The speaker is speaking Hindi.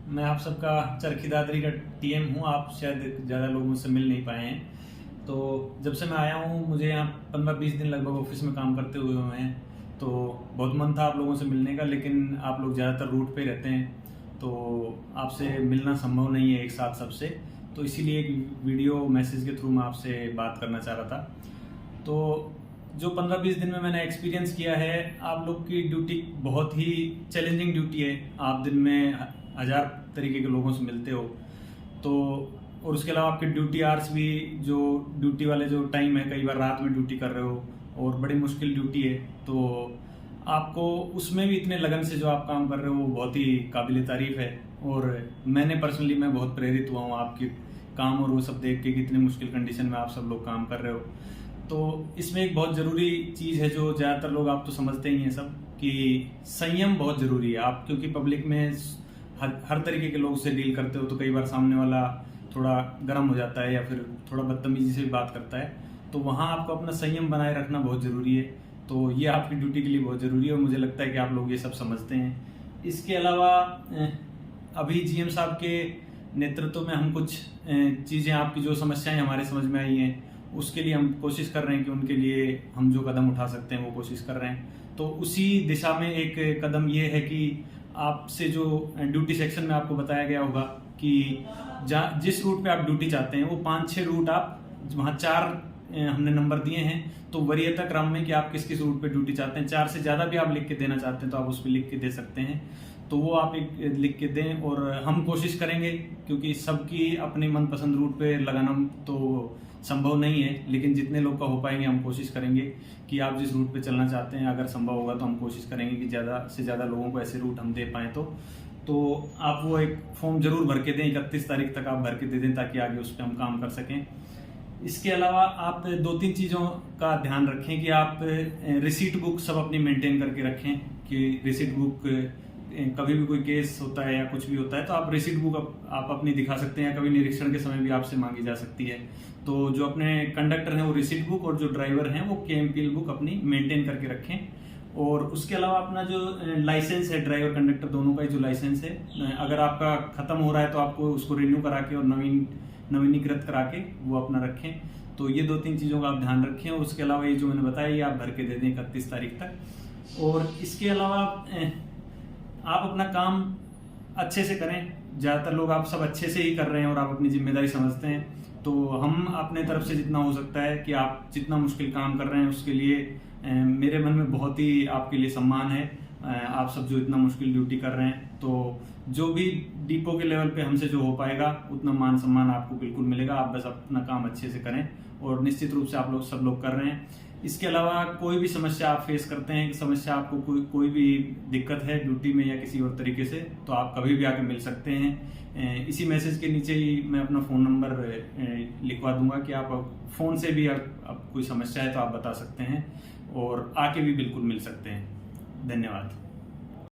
मैं आप सबका चरखी दादरी का टीएम हूँ। आप शायद ज़्यादा लोग मुझसे मिल नहीं पाए हैं। तो जब से मैं आया हूँ, मुझे यहाँ 15-20 दिन लगभग ऑफिस में काम करते हुए हैं। तो बहुत मन था आप लोगों से मिलने का, लेकिन आप लोग ज़्यादातर रूट पे रहते हैं, तो आपसे मिलना संभव नहीं है एक साथ सबसे। तो इसीलिए एक वीडियो मैसेज के थ्रू मैं आपसे बात करना चाह रहा था। तो जो 15-20 दिन में मैंने एक्सपीरियंस किया है, आप लोग की ड्यूटी बहुत ही चैलेंजिंग ड्यूटी है। आप दिन में 1000 तरीके के लोगों से मिलते हो। तो और उसके अलावा आपके ड्यूटी आवर्स भी, जो ड्यूटी वाले जो टाइम है, कई बार रात में ड्यूटी कर रहे हो और बड़ी मुश्किल ड्यूटी है। तो आपको उसमें भी इतने लगन से जो आप काम कर रहे हो वो बहुत ही काबिल तारीफ है। और मैं बहुत प्रेरित हुआ हूँ आपके काम और वो सब देख के, कितनी मुश्किल कंडीशन में आप सब लोग काम कर रहे हो। तो इसमें एक बहुत ज़रूरी चीज़ है जो ज़्यादातर लोग, आप तो समझते ही हैं सब, कि संयम बहुत ज़रूरी है। आप क्योंकि पब्लिक में हर तरीके के लोग से डील करते हो, तो कई बार सामने वाला थोड़ा गर्म हो जाता है या फिर थोड़ा बदतमीजी से भी बात करता है। तो वहाँ आपको अपना संयम बनाए रखना बहुत ज़रूरी है। तो ये आपकी ड्यूटी के लिए बहुत ज़रूरी है और मुझे लगता है कि आप लोग ये सब समझते हैं। इसके अलावा अभी जीएम साहब के नेतृत्व में हम कुछ चीज़ें, आपकी जो समस्याएं हमारे समझ में आई हैं, उसके लिए हम कोशिश कर रहे हैं कि उनके लिए हम जो कदम उठा सकते हैं वो कोशिश कर रहे हैं। तो उसी दिशा में एक कदम ये है कि आपसे जो ड्यूटी सेक्शन में आपको बताया गया होगा कि जिस रूट पे आप ड्यूटी चाहते हैं, वो 5-6 रूट, आप वहाँ 4 हमने नंबर दिए हैं। तो वरीयता क्रम में कि आप किस किस रूट पे ड्यूटी चाहते हैं, 4 से ज़्यादा भी आप लिख के देना चाहते हैं तो आप उस पर लिख के दे सकते हैं। तो वो आप एक लिख के दें और हम कोशिश करेंगे, क्योंकि सबकी अपनी मनपसंद रूट पे लगाना तो संभव नहीं है, लेकिन जितने लोग का हो पाएंगे हम कोशिश करेंगे कि आप जिस रूट पे चलना चाहते हैं, अगर संभव होगा तो हम कोशिश करेंगे कि ज़्यादा से ज़्यादा लोगों को ऐसे रूट हम दे पाएँ। तो आप वो एक फॉर्म जरूर भर के दें, 31 तारीख तक आप भर के दे दें, ताकि आगे उस पर हम काम कर सकें। इसके अलावा आप 2-3 चीज़ों का ध्यान रखें कि आप रिसीट बुक सब अपनी मेंटेन करके रखें, कि रिसीट बुक कभी भी कोई केस होता है या कुछ भी होता है तो आप रिसीट बुक आप अपनी दिखा सकते हैं, कभी निरीक्षण के समय भी आपसे मांगी जा सकती है। तो जो अपने कंडक्टर हैं वो रिसीट बुक, और जो ड्राइवर हैं वो केएमपीएल बुक अपनी मेंटेन करके रखें। और उसके अलावा अपना जो लाइसेंस है, ड्राइवर कंडक्टर दोनों का ही जो लाइसेंस है, अगर आपका ख़त्म हो रहा है तो आपको उसको रिन्यू करा के और नवीनीकृत करा के वो अपना रखें। तो ये 2-3 चीज़ों का आप ध्यान रखें। और उसके अलावा ये जो मैंने बताया, ये आप भर के दे दें 31 तारीख तक। और इसके अलावा आप अपना काम अच्छे से करें। ज़्यादातर लोग आप सब अच्छे से ही कर रहे हैं और आप अपनी जिम्मेदारी समझते हैं। तो हम अपने तरफ से जितना हो सकता है कि आप जितना मुश्किल काम कर रहे हैं उसके लिए मेरे मन में बहुत ही आपके लिए सम्मान है। आप सब जो इतना मुश्किल ड्यूटी कर रहे हैं, तो जो भी डिपो के लेवल पे हमसे जो हो पाएगा उतना मान सम्मान आपको बिल्कुल मिलेगा। आप बस अपना काम अच्छे से करें और निश्चित रूप से आप लोग सब लोग कर रहे हैं। इसके अलावा कोई भी समस्या आप फेस करते हैं, समस्या आपको कोई भी दिक्कत है ड्यूटी में या किसी और तरीके से, तो आप कभी भी आके मिल सकते हैं। इसी मैसेज के नीचे ही मैं अपना फ़ोन नंबर लिखवा दूंगा कि आप फ़ोन से भी अब कोई समस्या है तो आप बता सकते हैं और आके भी बिल्कुल मिल सकते हैं। धन्यवाद।